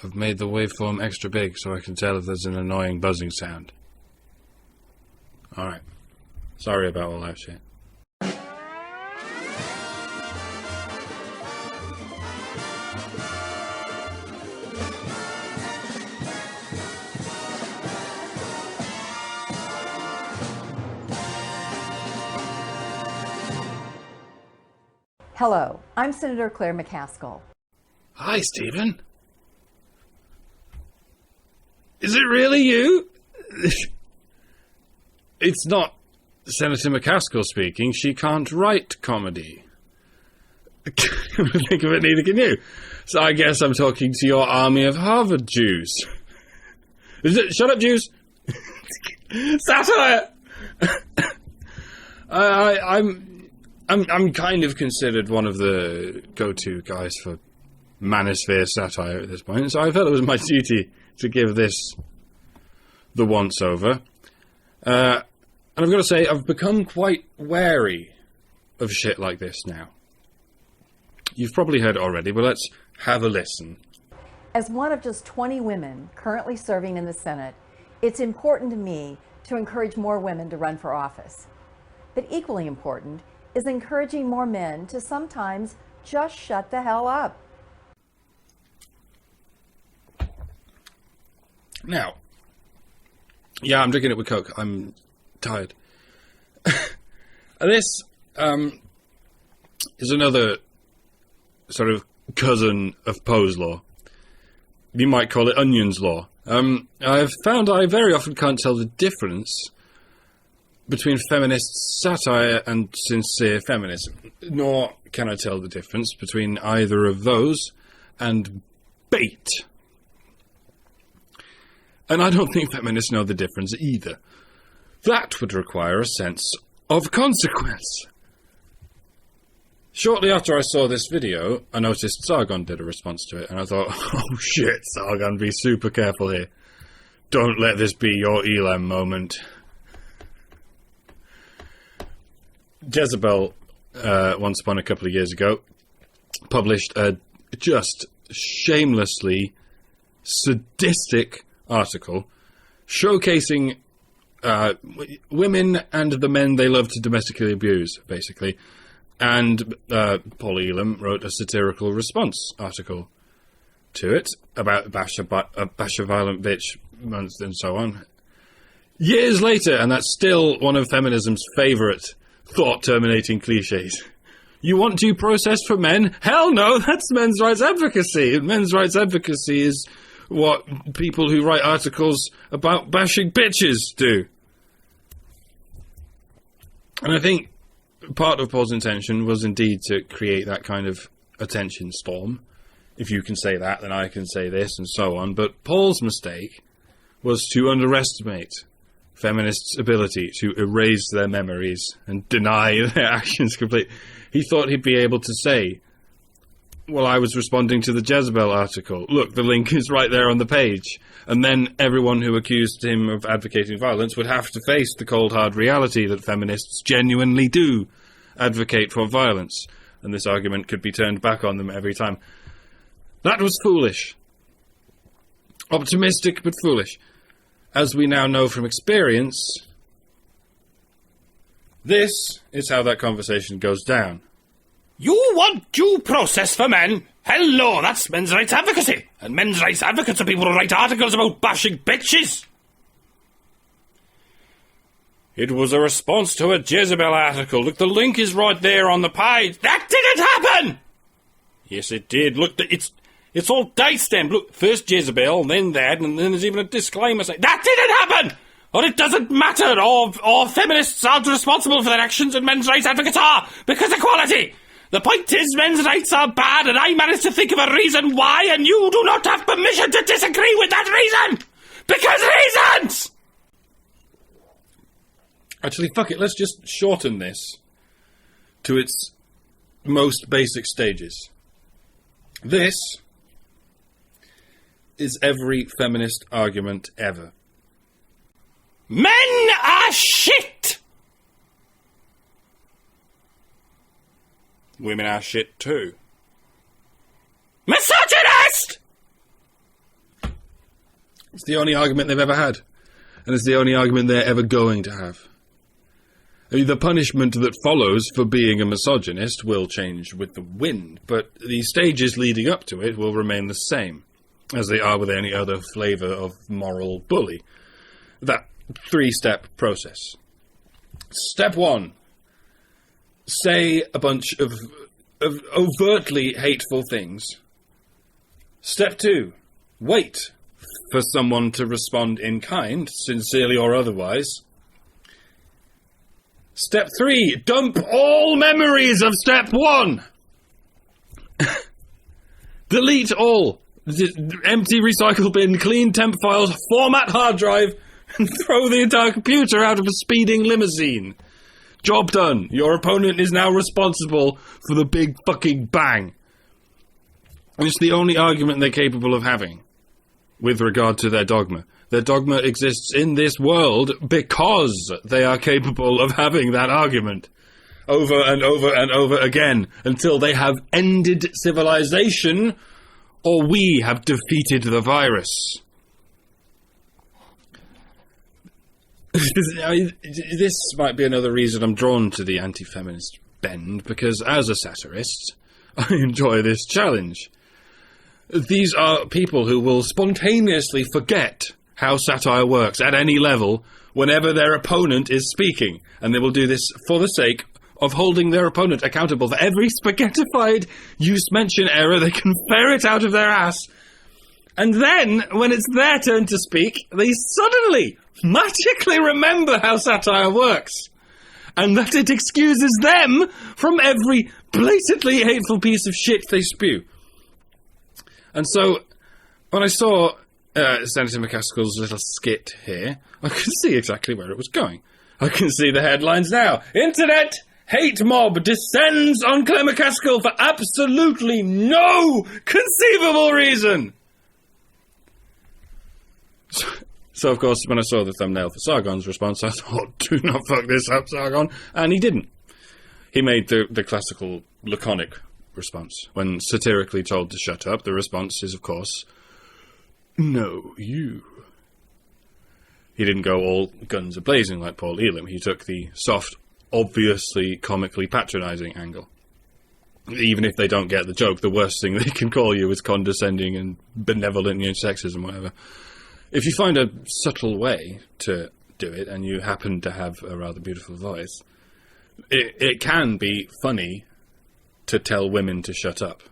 I've made the waveform extra big so I can tell if there's an annoying buzzing sound. Alright. Sorry about all that shit. Hello, I'm Senator Claire McCaskill. Hi, Stephen. Is it really you? It's not Senator McCaskill speaking. She can't write comedy. Think of it, neither can you. So I guess I'm talking to your army of Harvard Jews. Shut up, Jews! Satire! I'm kind of considered one of the go-to guys for manosphere satire at this point, so I felt it was my duty to give this the once-over. And I've got to say, I've become quite wary of shit like this now. You've probably heard it already, but let's have a listen. As one of just 20 women currently serving in the Senate, it's important to me to encourage more women to run for office. But equally important is encouraging more men to sometimes just shut the hell up. Now, yeah, I'm drinking it with Coke. I'm tired. This is another sort of cousin of Poe's law. You might call it Onion's law. I've found I very often can't tell the difference between feminist satire and sincere feminism, nor can I tell the difference between either of those and bait. And I don't think feminists know the difference either. That would require a sense of consequence. Shortly after I saw this video, I noticed Sargon did a response to it, and I thought, oh shit, Sargon, be super careful here. Don't let this be your Elam moment. Jezebel, once upon a couple of years ago, published a just shamelessly sadistic article showcasing women and the men they love to domestically abuse, basically. And Paul Elam wrote a satirical response article to it about bash a violent bitch month and so on. Years later, and that's still one of feminism's favourite thought-terminating cliches. You want due process for men? Hell no, that's men's rights advocacy. And men's rights advocacy is what people who write articles about bashing bitches do. And I think part of Paul's intention was indeed to create that kind of attention storm. If you can say that, then I can say this, and so on. But Paul's mistake was to underestimate feminists' ability to erase their memories and deny their actions completely. He thought he'd be able to say, well, I was responding to the Jezebel article. Look, the link is right there on the page. And then everyone who accused him of advocating violence would have to face the cold, hard reality that feminists genuinely do advocate for violence. And this argument could be turned back on them every time. That was foolish. Optimistic, but foolish. As we now know from experience, this is how that conversation goes down. You want due process for men? Hello, that's men's rights advocacy. And men's rights advocates are people who write articles about bashing bitches. It was a response to a Jezebel article. Look, the link is right there on the page. That didn't happen! Yes, it did. Look, it's all date-stamped. Look, first Jezebel, then that, and then there's even a disclaimer saying, that didn't happen! Or it doesn't matter, or feminists aren't responsible for their actions and men's rights advocates are, because equality! The point is, men's rights are bad, and I managed to think of a reason why, and you do not have permission to disagree with that reason! Because reasons! Actually, fuck it, let's just shorten this to its most basic stages. This is every feminist argument ever. Men are shit! Women are shit too. Misogynist! It's the only argument they've ever had. And it's the only argument they're ever going to have. I mean, the punishment that follows for being a misogynist will change with the wind, but the stages leading up to it will remain the same, as they are with any other flavour of moral bully. That 3-step process. Step 1. Say a bunch of overtly hateful things. Step 2. Wait for someone to respond in kind, sincerely or otherwise. Step 3. Dump all memories of Step 1. Delete all. Empty recycle bin, clean temp files, format hard drive, and throw the entire computer out of a speeding limousine. Job done. Your opponent is now responsible for the big fucking bang. And it's the only argument they're capable of having with regard to their dogma. Their dogma exists in this world because they are capable of having that argument over and over and over again until they have ended civilization or we have defeated the virus. This might be another reason I'm drawn to the anti-feminist bend, because as a satirist, I enjoy this challenge. These are people who will spontaneously forget how satire works at any level whenever their opponent is speaking, and they will do this for the sake of holding their opponent accountable for every spaghettified use-mention error they can ferret out of their ass. And then, when it's their turn to speak, they suddenly magically remember how satire works, and that it excuses them from every blatantly hateful piece of shit they spew. And so, when I saw Senator McCaskill's little skit here, I could see exactly where it was going. I can see the headlines now. Internet hate mob descends on Claire McCaskill for absolutely no conceivable reason. So, of course, when I saw the thumbnail for Sargon's response, I thought, do not fuck this up, Sargon. And he didn't. He made the classical laconic response. When satirically told to shut up, the response is, of course, no, you. He didn't go all guns a-blazing like Paul Elam. He took the soft, obviously comically patronising angle. Even if they don't get the joke, the worst thing they can call you is condescending and benevolent and sexism, whatever. If you find a subtle way to do it, and you happen to have a rather beautiful voice, it can be funny to tell women to shut up,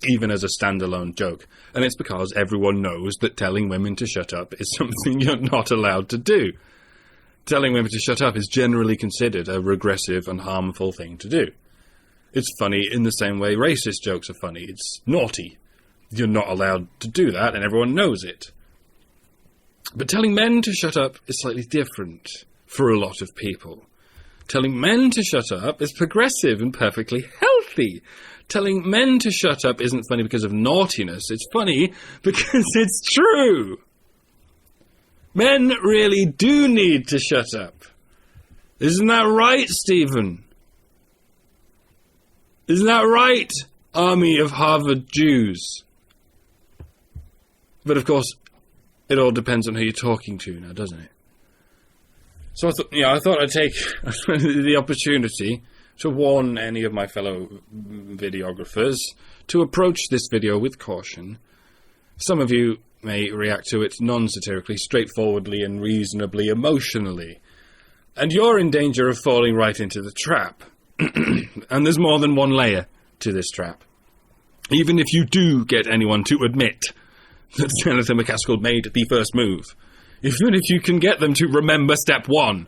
even as a standalone joke. And it's because everyone knows that telling women to shut up is something you're not allowed to do. Telling women to shut up is generally considered a regressive and harmful thing to do. It's funny in the same way racist jokes are funny. It's naughty. You're not allowed to do that, and everyone knows it. But telling men to shut up is slightly different for a lot of people. Telling men to shut up is progressive and perfectly healthy. Telling men to shut up isn't funny because of naughtiness. It's funny because it's true. Men really do need to shut up. Isn't that right, Stephen? Isn't that right, army of Harvard Jews? But of course, it all depends on who you're talking to now, doesn't it? So I thought I'd take the opportunity to warn any of my fellow videographers to approach this video with caution. Some of you may react to it non-satirically, straightforwardly, and reasonably emotionally. And you're in danger of falling right into the trap. And there's more than one layer to this trap. Even if you do get anyone to admit that Senator McCaskill made the first move, even if you can get them to remember step 1,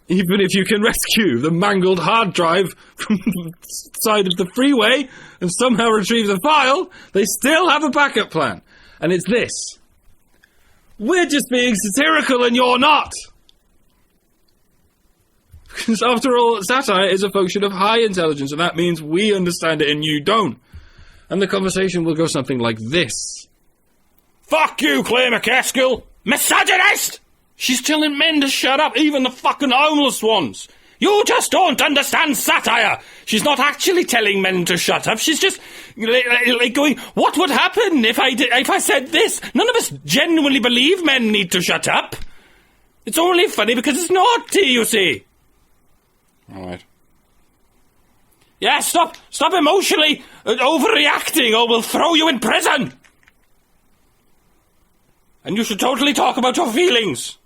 even if you can rescue the mangled hard drive from the side of the freeway and somehow retrieve the file, they still have a backup plan. And it's this: we're just being satirical and you're not. Because after all, satire is a function of high intelligence, and that means we understand it and you don't. And the conversation will go something like this. Fuck you, Claire McCaskill! Misogynist! She's telling men to shut up, even the fucking homeless ones. You just don't understand satire. She's not actually telling men to shut up. She's just like going, what would happen if I said this? None of us genuinely believe men need to shut up. It's only funny because it's naughty, you see. All right. Yeah, stop emotionally overreacting or we'll throw you in prison. And you should totally talk about your feelings.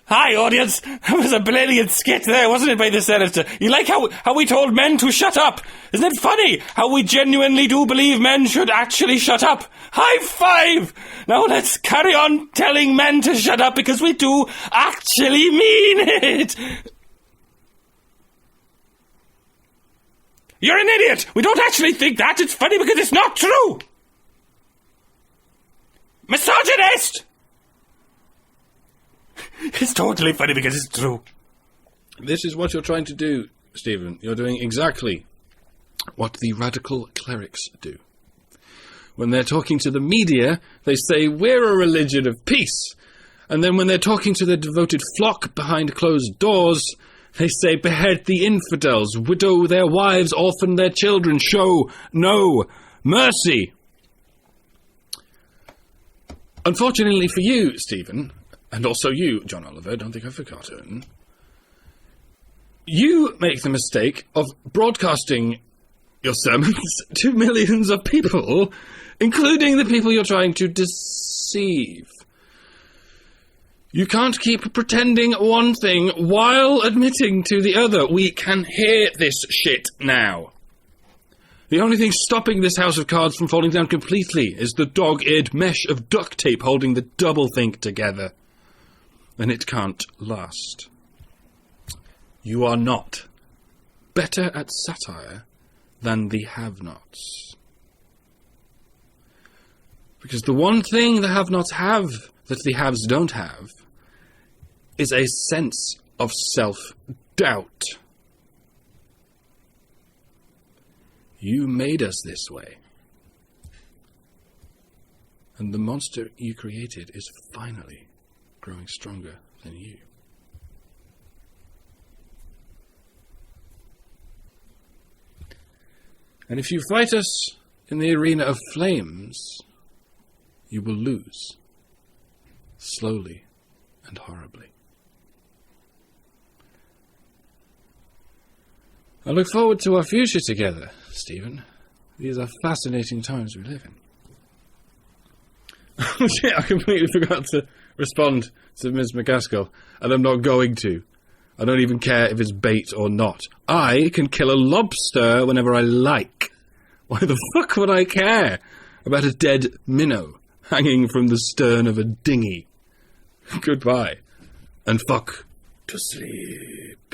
Hi, audience. That was a brilliant skit there, wasn't it, by the senator? You like how we told men to shut up? Isn't it funny how we genuinely do believe men should actually shut up? High five! Now let's carry on telling men to shut up because we do actually mean it. You're an idiot! We don't actually think that. It's funny because it's not true! Misogynist! It's totally funny because it's true. This is what you're trying to do, Stephen. You're doing exactly what the radical clerics do. When they're talking to the media, they say, we're a religion of peace. And then when they're talking to their devoted flock behind closed doors, they say, behead the infidels, widow their wives, orphan their children, show no mercy. Unfortunately for you, Stephen, and also you, John Oliver, don't think I've forgotten, you make the mistake of broadcasting your sermons to millions of people, including the people you're trying to deceive. You can't keep pretending one thing while admitting to the other. We can hear this shit now. The only thing stopping this house of cards from falling down completely is the dog-eared mesh of duct tape holding the doublethink together. And it can't last. You are not better at satire than the have-nots. Because the one thing the have-nots have that the haves don't have is a sense of self-doubt. You made us this way. And the monster you created is finally growing stronger than you. And if you fight us in the arena of flames, you will lose. Slowly and horribly. I look forward to our future together, Stephen. These are fascinating times we live in. Oh shit, I completely forgot to respond to Ms. McCaskill, and I'm not going to. I don't even care if it's bait or not. I can kill a lobster whenever I like. Why the fuck would I care about a dead minnow hanging from the stern of a dinghy? Goodbye, and fuck to sleep.